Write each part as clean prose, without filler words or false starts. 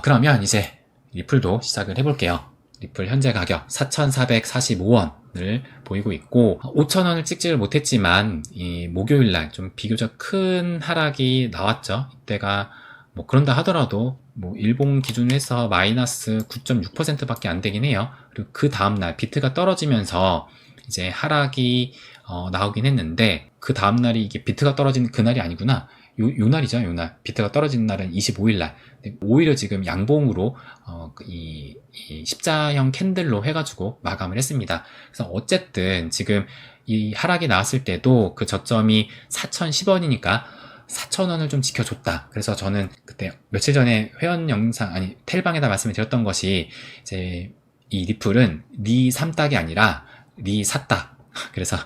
그러면 이제 리플도 시작을 해볼게요. 리플 현재 가격 4,445원을 보이고 있고 5,000원을 찍지를 못했지만 이 목요일날 좀 비교적 큰 하락이 나왔죠. 이때가 뭐 그런다 하더라도 뭐 일봉 기준으로 해서 마이너스 9.6% 밖에 안 되긴 해요. 그리고 그 다음날 비트가 떨어지면서 이제 하락이 나오긴 했는데 그 다음날이 이게 비트가 떨어지는 그날이 아니구나. 요 날이죠, 요 날. 비트가 떨어지는 날은 25일날. 오히려 지금 양봉으로, 이 십자형 캔들로 해가지고 마감을 했습니다. 그래서 어쨌든 지금 이 하락이 나왔을 때도 그 저점이 4,010원이니까 4,000원을 좀 지켜줬다. 그래서 저는 그때 며칠 전에 회원 영상, 텔방에다 말씀을 드렸던 것이 이제 이 리플은 리 3딱이 아니라 리 4딱. 그래서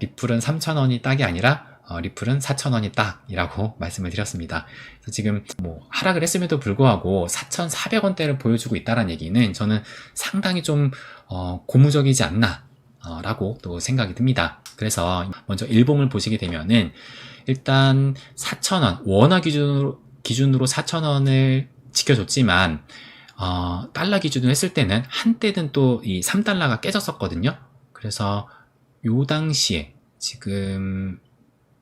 리플은 3,000원이 딱이 아니라 리플은 4,000원이 딱이라고 말씀을 드렸습니다. 그래서 지금 뭐 하락을 했음에도 불구하고 4,400원대를 보여주고 있다는 얘기는 저는 상당히 좀 고무적이지 않나 라고 또 생각이 듭니다. 그래서 먼저 일봉을 보시게 되면은 일단 4,000원 원화 기준으로 4,000원을 지켜줬지만 달러 기준으로 했을 때는 한때는 또 이 3달러가 깨졌었거든요. 그래서 요 당시에 지금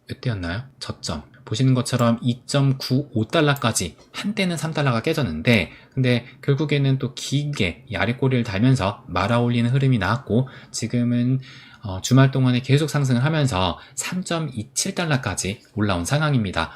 몇 대였나요? 저점 보시는 것처럼 2.95달러까지 한때는 3달러가 깨졌는데 근데 결국에는 또 길게 이 아래 꼬리를 달면서 말아올리는 흐름이 나왔고 지금은 주말 동안에 계속 상승을 하면서 3.27달러까지 올라온 상황입니다.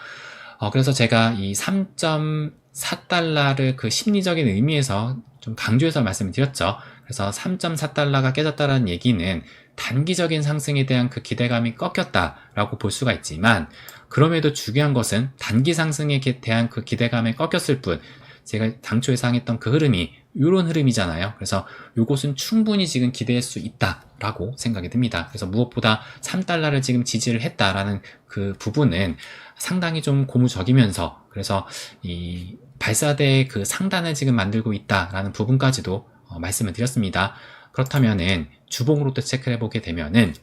그래서 제가 이 3.4달러를 그 심리적인 의미에서 좀 강조해서 말씀을 드렸죠. 그래서 3.4달러가 깨졌다는 얘기는 단기적인 상승에 대한 그 기대감이 꺾였다라고 볼 수가 있지만 그럼에도 중요한 것은 단기 상승에 대한 그 기대감이 꺾였을 뿐 제가 당초 예상했던 그 흐름이 이런 흐름이잖아요. 그래서 이것은 충분히 지금 기대할 수 있다라고 생각이 듭니다. 그래서 무엇보다 3달러를 지금 지지를 했다라는 그 부분은 상당히 좀 고무적이면서 그래서 이 발사대의 그 상단을 지금 만들고 있다라는 부분까지도 말씀을 드렸습니다. 그렇다면은 주봉으로 또 체크를 해보게 되면은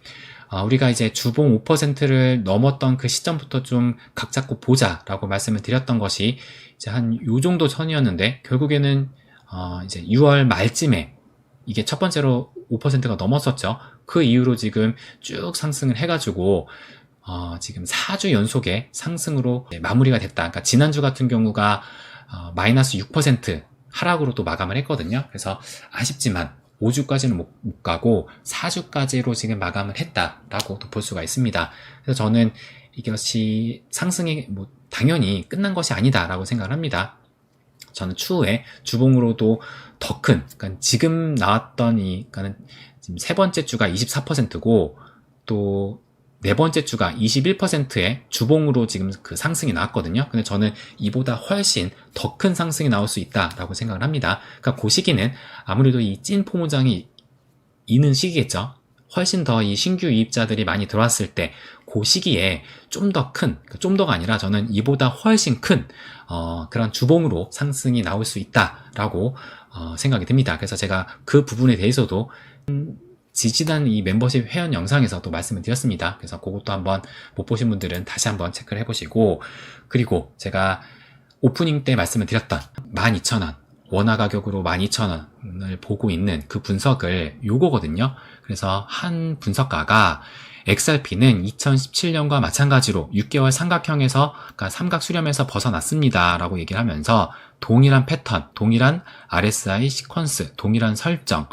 우리가 이제 주봉 5%를 넘었던 그 시점부터 좀 각 잡고 보자라고 말씀을 드렸던 것이 이제 한 요 정도 선이었는데 결국에는 이제 6월 말쯤에 이게 첫 번째로 5%가 넘었었죠. 그 이후로 지금 쭉 상승을 해가지고 지금 4주 연속의 상승으로 마무리가 됐다. 그러니까 지난주 같은 경우가 마이너스 6% 하락으로 또 마감을 했거든요. 그래서 아쉽지만 5주까지는 못 가고 4주까지로 지금 마감을 했다라고 또 볼 수가 있습니다. 그래서 저는 이것이 상승이 뭐 당연히 끝난 것이 아니다라고 생각을 합니다. 저는 추후에 주봉으로도 더 큰, 그러니까 지금 나왔던 그러니까 지금 세 번째 주가 24%고 또 네 번째 주가 21%의 주봉으로 지금 그 상승이 나왔거든요. 근데 저는 이보다 훨씬 더 큰 상승이 나올 수 있다라고 생각을 합니다. 그러니까 그 시기는 아무래도 이 찐 포무장이 있는 시기겠죠. 훨씬 더 이 신규 유입자들이 많이 들어왔을 때 그 시기에 좀 더 큰, 좀 더가 아니라 저는 이보다 훨씬 큰 그런 주봉으로 상승이 나올 수 있다라고 생각이 듭니다. 그래서 제가 그 부분에 대해서도 지지난 이 멤버십 회원 영상에서 또 말씀을 드렸습니다. 그래서 그것도 한번 못 보신 분들은 다시 한번 체크를 해보시고 그리고 제가 오프닝 때 말씀을 드렸던 12,000원 원화 가격으로 12,000원을 보고 있는 그 분석을 요거거든요. 그래서 한 분석가가 XRP는 2017년과 마찬가지로 6개월 삼각형에서 그러니까 삼각 수렴에서 벗어났습니다 라고 얘기를 하면서 동일한 패턴, 동일한 RSI 시퀀스, 동일한 설정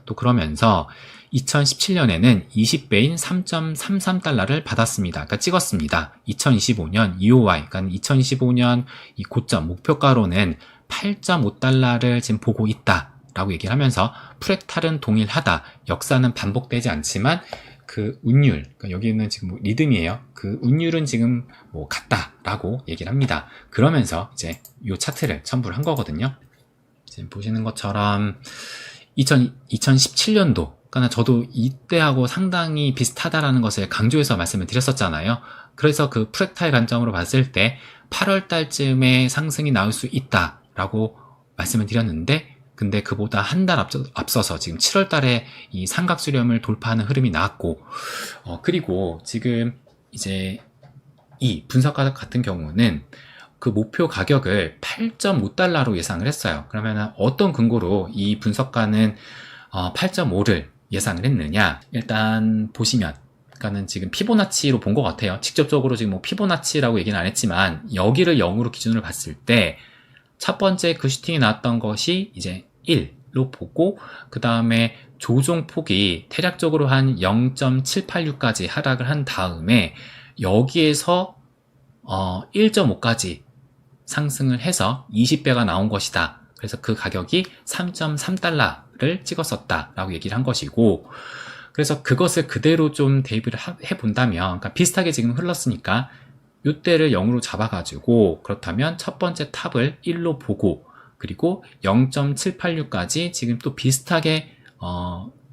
또 그러면서 2017년에는 20배인 3.33달러를 받았습니다. 그러니까 찍었습니다. 2025년 EOI, 그러니까 2025년 이 고점 목표가로는 8.5달러를 지금 보고 있다라고 얘기를 하면서 프랙탈은 동일하다. 역사는 반복되지 않지만 그 운율, 그러니까 여기는 지금 뭐 리듬이에요. 그 운율은 지금 뭐 같다라고 얘기를 합니다. 그러면서 이제 이 차트를 첨부를 한 거거든요. 지금 보시는 것처럼 2017년도 그러니까 저도 이때하고 상당히 비슷하다라는 것을 강조해서 말씀을 드렸었잖아요. 그래서 그 프랙탈 관점으로 봤을 때 8월 달쯤에 상승이 나올 수 있다라고 말씀을 드렸는데 근데 그보다 한 달 앞서서 지금 7월 달에 이 삼각 수렴을 돌파하는 흐름이 나왔고 그리고 지금 이제 이 분석가 같은 경우는 그 목표 가격을 8.5달러로 예상을 했어요. 그러면 어떤 근거로 이 분석가는 8.5를 예상을 했느냐? 일단 보시면, 그러니까는 지금 피보나치로 본 것 같아요. 직접적으로 지금 뭐 피보나치라고 얘기는 안 했지만 여기를 0으로 기준으로 봤을 때 첫 번째 그 슈팅이 나왔던 것이 이제 1로 보고, 그 다음에 조종폭이 대략적으로 한 0.786까지 하락을 한 다음에 여기에서 1.5까지 상승을 해서 20배가 나온 것이다. 그래서 그 가격이 3.3달러를 찍었었다라고 얘기를 한 것이고, 그래서 그것을 그대로 좀 대입을 해본다면, 그러니까 비슷하게 지금 흘렀으니까 이때를 0으로 잡아가지고, 그렇다면 첫 번째 탑을 1로 보고, 그리고 0.786까지 지금 또 비슷하게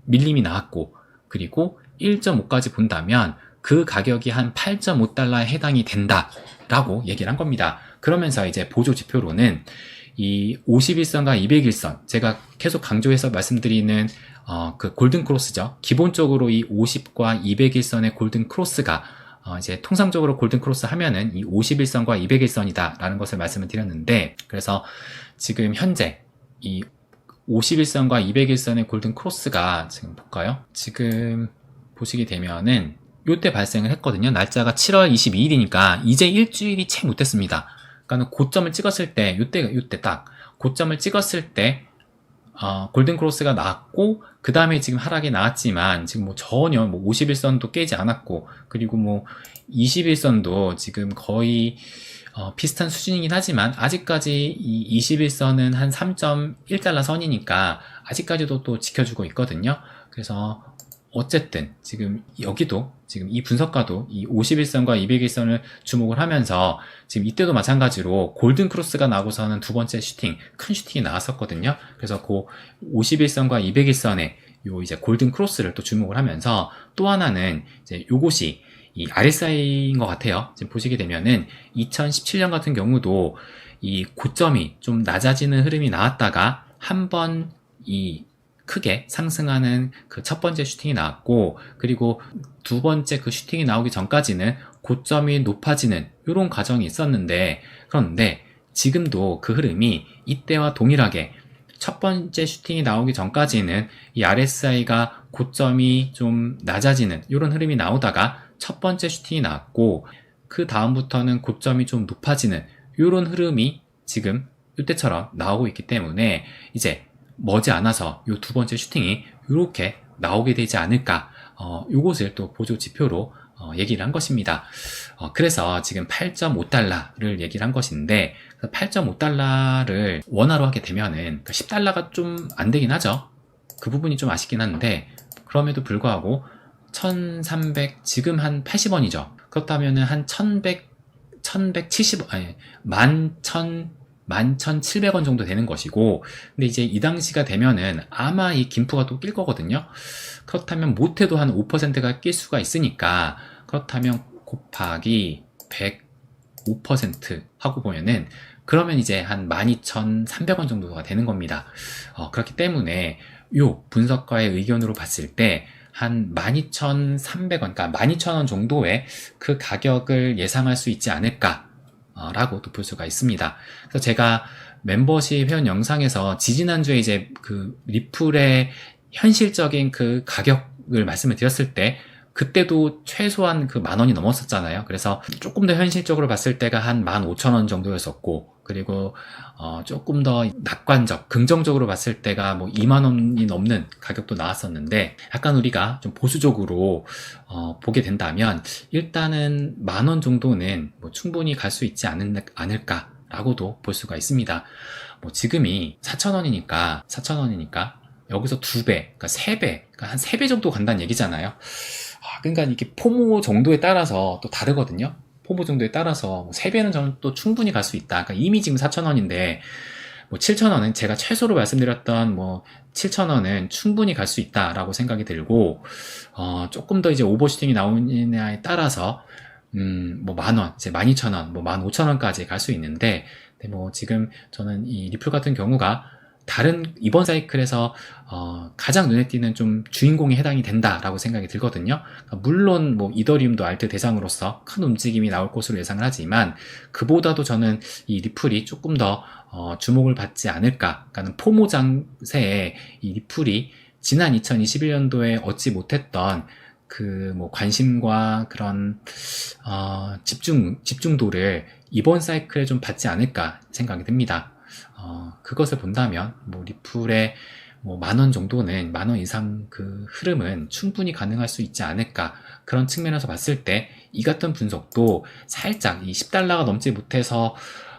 밀림이 나왔고, 그리고 1.5까지 본다면 그 가격이 한 8.5달러에 해당이 된다라고 얘기를 한 겁니다. 그러면서 이제 보조 지표로는 이 51선과 201선, 제가 계속 강조해서 말씀드리는 그 골든 크로스죠. 기본적으로 이 50과 201선의 골든 크로스가 이제 통상적으로 골든 크로스 하면은 이 51선과 201선이다 라는 것을 말씀을 드렸는데, 그래서 지금 현재 이 51선과 201선의 골든 크로스가 지금 볼까요? 지금 보시게 되면은 요때 발생을 했거든요. 날짜가 7월 22일이니까 이제 일주일이 채 못됐습니다. 그러니까 고점을 찍었을 때, 요때 딱 고점을 찍었을 때 골든 크로스가 나왔고, 그 다음에 지금 하락이 나왔지만 지금 뭐 전혀 뭐 51선도 깨지 않았고, 그리고 뭐 21선도 지금 거의 비슷한 수준이긴 하지만 아직까지 이 21선은 한 3.1달러 선이니까 아직까지도 또 지켜주고 있거든요. 그래서 어쨌든 지금 여기도 지금 이 분석가도 이 51선과 201선을 주목을 하면서 지금 이때도 마찬가지로 골든 크로스가 나고서는 두 번째 슈팅, 큰 슈팅이 나왔었거든요. 그래서 그 51선과 201선의 요 이제 골든 크로스를 또 주목을 하면서, 또 하나는 이제 요것이 이 RSI인 것 같아요. 지금 보시게 되면은 2017년 같은 경우도 이 고점이 좀 낮아지는 흐름이 나왔다가 한번 이 크게 상승하는 그 첫 번째 슈팅이 나왔고, 그리고 두 번째 그 슈팅이 나오기 전까지는 고점이 높아지는 이런 과정이 있었는데, 그런데 지금도 그 흐름이 이때와 동일하게 첫 번째 슈팅이 나오기 전까지는 이 RSI가 고점이 좀 낮아지는 이런 흐름이 나오다가 첫 번째 슈팅이 나왔고, 그 다음부터는 고점이 좀 높아지는 이런 흐름이 지금 이때처럼 나오고 있기 때문에 이제 머지않아서 이 두 번째 슈팅이 이렇게 나오게 되지 않을까, 요것을 또 보조 지표로 얘기를 한 것입니다. 그래서 지금 8.5달러를 얘기를 한 것인데, 8.5달러를 원화로 하게 되면은 10달러가 좀 안 되긴 하죠. 그 부분이 좀 아쉽긴 한데, 그럼에도 불구하고 1300, 지금 한 80원이죠. 그렇다면은 한 1170, 아니, 11,700원 정도 되는 것이고, 근데 이제 이 당시가 되면은 아마 이 김프가 또 낄 거거든요. 그렇다면 못해도 한 5%가 낄 수가 있으니까, 그렇다면 곱하기 105% 하고 보면은, 그러면 이제 한 12,300원 정도가 되는 겁니다. 그렇기 때문에 요 분석가의 의견으로 봤을 때 한 12,300원, 그러니까 12,000원 정도의 그 가격을 예상할 수 있지 않을까 라고도 볼 수가 있습니다. 그래서 제가 멤버십 회원 영상에서 지지난주에 이제 그 리플의 현실적인 그 가격을 말씀을 드렸을 때, 그때도 최소한 그 10,000원이 넘었었잖아요. 그래서 조금 더 현실적으로 봤을 때가 한 15,000원 정도였었고, 그리고 조금 더 낙관적, 긍정적으로 봤을 때가 뭐 20,000원이 넘는 가격도 나왔었는데, 약간 우리가 좀 보수적으로 보게 된다면 일단은 10,000원 정도는 뭐 충분히 갈 수 있지 않을까라고도 볼 수가 있습니다. 뭐 지금이 4,000원이니까 여기서 2배, 그러니까 3배, 그러니까 한 3배 정도 간다는 얘기잖아요. 그러니까 이게 포모 정도에 따라서 또 다르거든요. 포모 정도에 따라서 3배는 저는 또 충분히 갈 수 있다. 그러니까 이미 지금 4,000원인데 뭐 7,000원은 제가 최소로 말씀드렸던 뭐 7,000원은 충분히 갈 수 있다라고 생각이 들고, 조금 더 이제 오버슈팅이 나오느냐에 따라서 뭐 10,000원, 이제 12,000원, 뭐 15,000원까지 갈 수 있는데, 뭐 지금 저는 이 리플 같은 경우가 다른 이번 사이클에서 가장 눈에 띄는 좀 주인공에 해당이 된다라고 생각이 들거든요. 그러니까 물론 뭐 이더리움도 알트 대상으로서 큰 움직임이 나올 것으로 예상을 하지만 그보다도 저는 이 리플이 조금 더 주목을 받지 않을까. 그러니까 포모 장세에 이 리플이 지난 2021년도에 얻지 못했던 그 뭐 관심과 그런 집중도를 이번 사이클에 좀 받지 않을까 생각이 듭니다. 그것을 본다면 뭐 리플의 뭐 10,000원 정도는 10,000원 이상 그 흐름은 충분히 가능할 수 있지 않을까. 그런 측면에서 봤을 때 이 같은 분석도 살짝 이 10달러가 넘지 못해서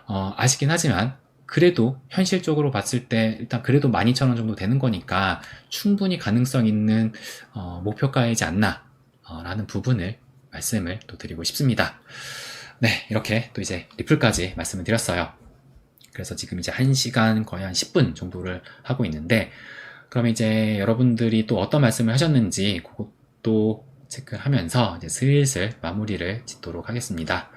아쉽긴 하지만 그래도 현실적으로 봤을 때 일단 그래도 12,000원 정도 되는 거니까 충분히 가능성 있는 목표가이지 않나 라는 부분을 말씀을 또 드리고 싶습니다. 네, 이렇게 또 이제 리플까지 말씀을 드렸어요. 그래서 지금 이제 1시간 거의 한 10분 정도를 하고 있는데, 그럼 이제 여러분들이 또 어떤 말씀을 하셨는지 그것도 체크하면서 이제 슬슬 마무리를 짓도록 하겠습니다.